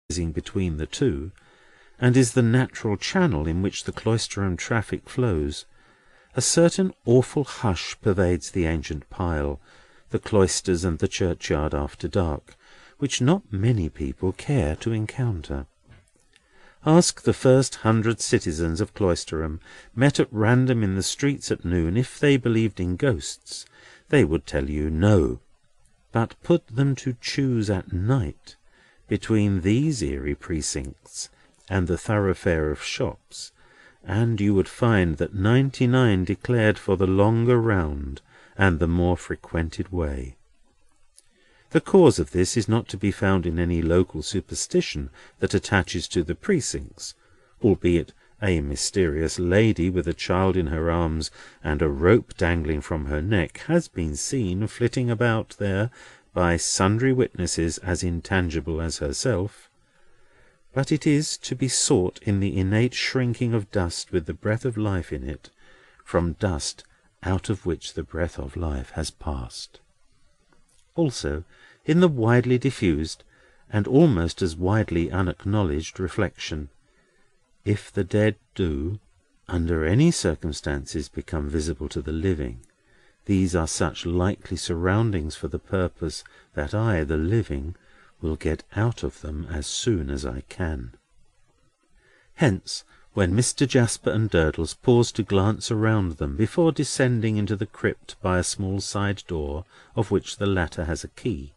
between the two, and is the natural channel in which the Cloisterham traffic flows, a certain awful hush pervades the ancient pile, the cloisters and the churchyard after dark, which not many people care to encounter. Ask the first 100 citizens of Cloisterham, met at random in the streets at noon, if they believed in ghosts. They would tell you no. But put them to choose at night between these eerie precincts and the thoroughfare of shops, and you would find that 99 declared for the longer round and the more frequented way. The cause of this is not to be found in any local superstition that attaches to the precincts, albeit a mysterious lady with a child in her arms and a rope dangling from her neck has been seen flitting about there by sundry witnesses as intangible as herself, but it is to be sought in the innate shrinking of dust with the breath of life in it, from dust out of which the breath of life has passed. Also, in the widely diffused, and almost as widely unacknowledged reflection, if the dead do, under any circumstances, become visible to the living, these are such likely surroundings for the purpose that I, the living, will get out of them as soon as I can. Hence, when Mr. Jasper and Durdles pause to glance around them before descending into the crypt by a small side door, of which the latter has a key,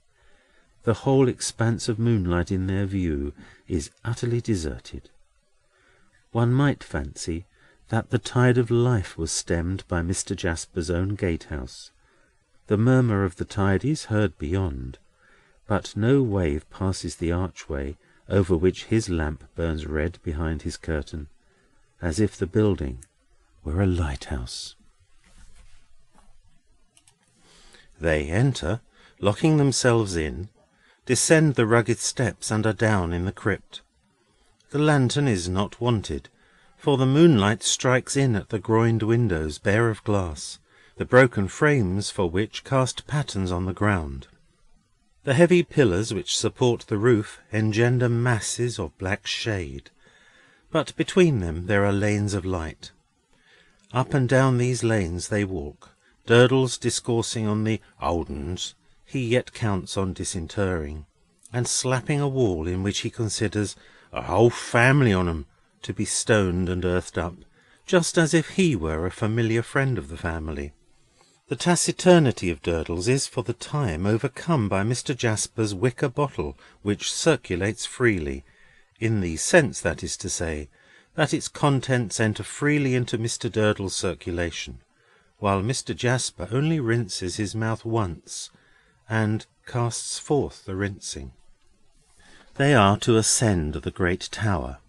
the whole expanse of moonlight in their view is utterly deserted. One might fancy that the tide of life was stemmed by Mr. Jasper's own gatehouse. The murmur of the tide is heard beyond, but no wave passes the archway over which his lamp burns red behind his curtain, as if the building were a lighthouse. They enter, locking themselves in, descend the rugged steps, and are down in the crypt. The lantern is not wanted, for the moonlight strikes in at the groined windows, bare of glass, the broken frames for which cast patterns on the ground. The heavy pillars which support the roof engender masses of black shade, but between them there are lanes of light. Up and down these lanes they walk, Durdles discoursing on the old uns he yet counts on disinterring, and slapping a wall in which he considers a whole family on 'em to be stoned and earthed up, just as if he were a familiar friend of the family. The taciturnity of Durdles is for the time overcome by Mr. Jasper's wicker bottle, which circulates freely, in the sense, that is to say, that its contents enter freely into Mr. Durdles' circulation, while Mr. Jasper only rinses his mouth once, and casts forth the rinsing. They are to ascend the great tower.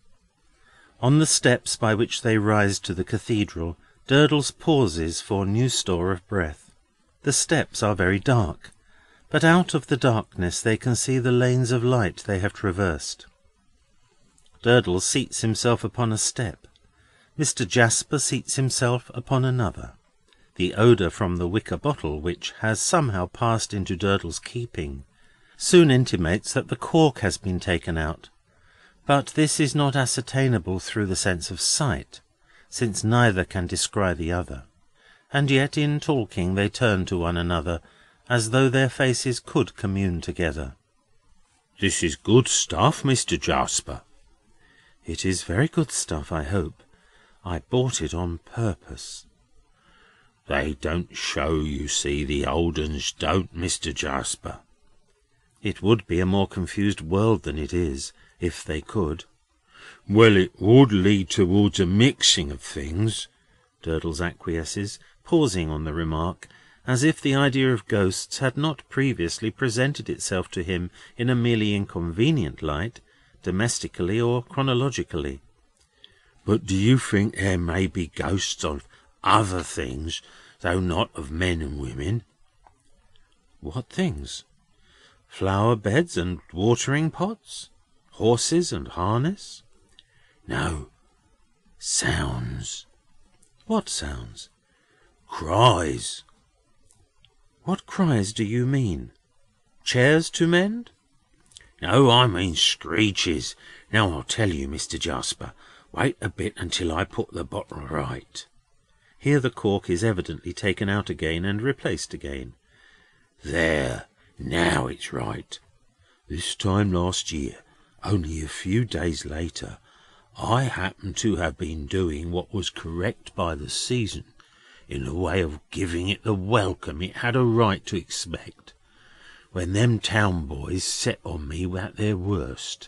On the steps by which they rise to the cathedral, Durdles pauses for new store of breath. The steps are very dark, but out of the darkness they can see the lanes of light they have traversed. Durdles seats himself upon a step. Mr. Jasper seats himself upon another. The odour from the wicker bottle, which has somehow passed into Durdles' keeping, soon intimates that the cork has been taken out, but this is not ascertainable through the sense of sight, since neither can descry the other, and yet in talking they turn to one another, as though their faces could commune together. "This is good stuff, Mr. Jasper." "It is very good stuff, I hope. I bought it on purpose." "They don't show, you see, the old uns don't, Mr. Jasper." "It would be a more confused world than it is, if they could." "Well, it would lead towards a mixing of things," Durdles acquiesces, pausing on the remark, as if the idea of ghosts had not previously presented itself to him in a merely inconvenient light, domestically or chronologically. "But do you think there may be ghosts of other things, though not of men and women?" "What things? Flower beds and watering pots? Horses and harness?" "No, sounds." "What sounds?" "Cries." "What cries do you mean? Chairs to mend?" No, I mean screeches. Now I'll tell you, Mr. Jasper. Wait a bit until I put the bottle right. Here the cork is evidently taken out again and replaced again. There, now it's right. This time last year, only a few days later, I happened to have been doing what was correct by the season, in the way of giving it the welcome it had a right to expect, when them town boys set on me at their worst.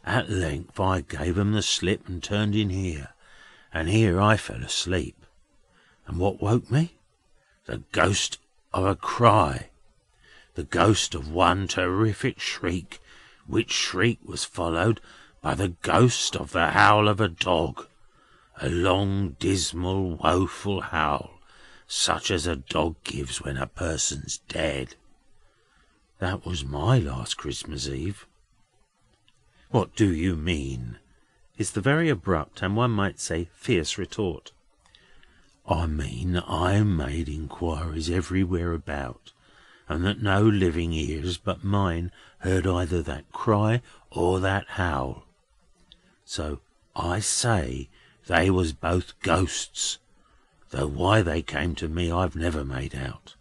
At length I gave 'em the slip and turned in here, and here I fell asleep. And what woke me? The ghost of a cry, the ghost of one terrific shriek, which shriek was followed by the ghost of the howl of a dog, a long, dismal, woeful howl, such as a dog gives when a person's dead. That was my last Christmas Eve. What do you mean? Is the very abrupt, and one might say fierce retort. I mean that I made inquiries everywhere about, and that no living ears but mine heard either that cry or that howl. So I say they was both ghosts, though why they came to me I've never made out.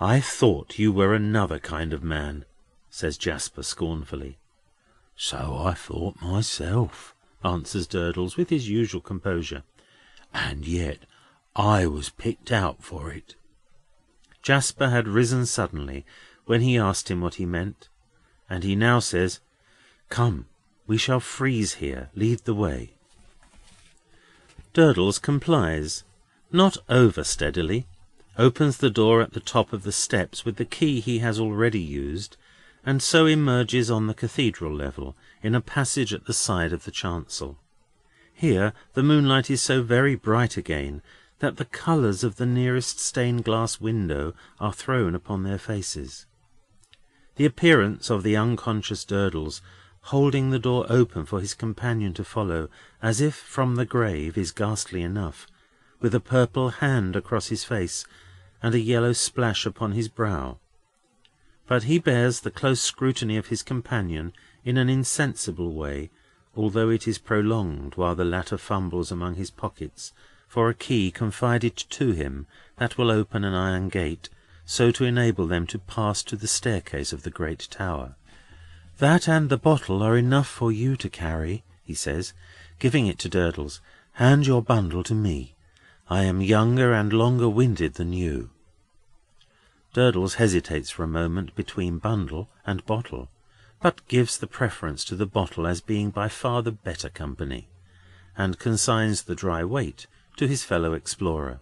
I thought you were another kind of man, says Jasper scornfully. So I thought myself, answers Durdles with his usual composure, and yet I was picked out for it. Jasper had risen suddenly when he asked him what he meant, and he now says, "Come, we shall freeze here. Lead the way." Durdles complies, not over steadily, opens the door at the top of the steps with the key he has already used, and so emerges on the cathedral level, in a passage at the side of the chancel. Here the moonlight is so very bright again, that the colours of the nearest stained-glass window are thrown upon their faces. The appearance of the unconscious Durdles, holding the door open for his companion to follow, as if from the grave, is ghastly enough, with a purple hand across his face, and a yellow splash upon his brow. But he bears the close scrutiny of his companion in an insensible way, although it is prolonged while the latter fumbles among his pockets for a key confided to him that will open an iron gate, so to enable them to pass to the staircase of the great tower. "That and the bottle are enough for you to carry," he says, giving it to Durdles. "Hand your bundle to me. I am younger and longer-winded than you." Durdles hesitates for a moment between bundle and bottle, but gives the preference to the bottle as being by far the better company, and consigns the dry weight to his fellow explorer.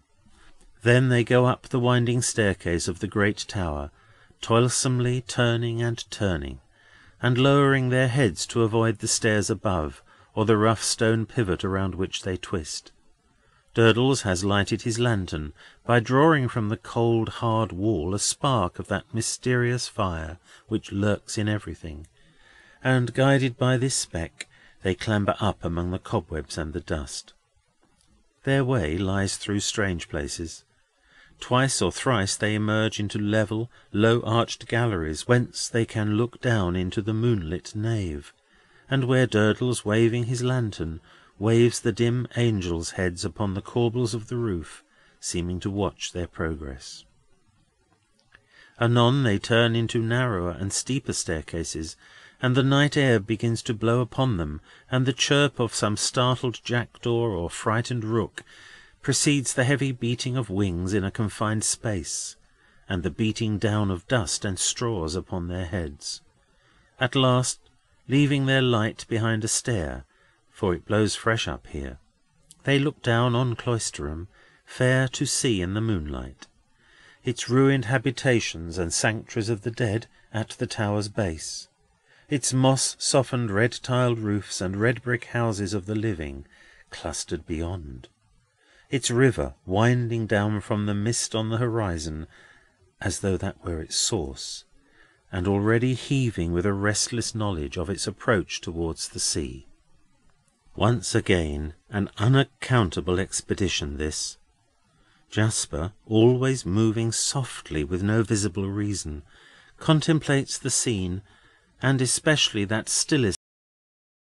Then they go up the winding staircase of the great tower, toilsomely turning and turning, and lowering their heads to avoid the stairs above, or the rough stone pivot around which they twist. Durdles has lighted his lantern by drawing from the cold hard wall a spark of that mysterious fire which lurks in everything, and guided by this speck they clamber up among the cobwebs and the dust. Their way lies through strange places. Twice or thrice they emerge into level, low-arched galleries, whence they can look down into the moonlit nave, and where Durdles, waving his lantern, waves the dim angels' heads upon the corbels of the roof, seeming to watch their progress. Anon they turn into narrower and steeper staircases, and the night air begins to blow upon them, and the chirp of some startled jackdaw or frightened rook precedes the heavy beating of wings in a confined space, and the beating down of dust and straws upon their heads. At last, leaving their light behind a stair, for it blows fresh up here, they look down on Cloisterham, fair to see in the moonlight, its ruined habitations and sanctuaries of the dead at the tower's base, its moss-softened red-tiled roofs and red-brick houses of the living clustered beyond, its river winding down from the mist on the horizon, as though that were its source, and already heaving with a restless knowledge of its approach towards the sea. Once again an unaccountable expedition this. Jasper, always moving softly with no visible reason, contemplates the scene and especially that stillest